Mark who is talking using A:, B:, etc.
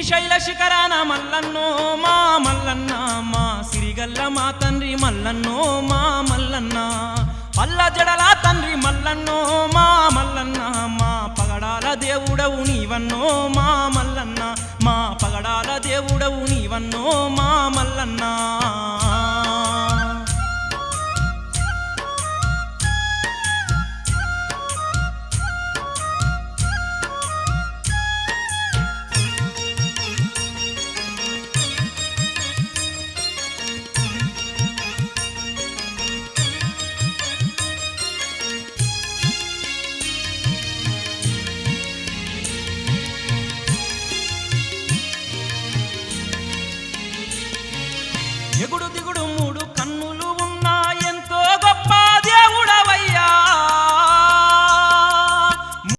A: శ్రీశైల శిఖరాన మల్లన్నో మా మల్లన్న మా సిరిగల్ల మా తండ్రి మల్లన్నో మా మల్లన్న పల్ల జడల తండ్రి మల్లన్నో మా మల్లన్న మా పగడాల దేవుడవు నీవన్నో మా మల్లన్న మా పగడాల దేవుడవు నీవన్నో మా మల్లన్న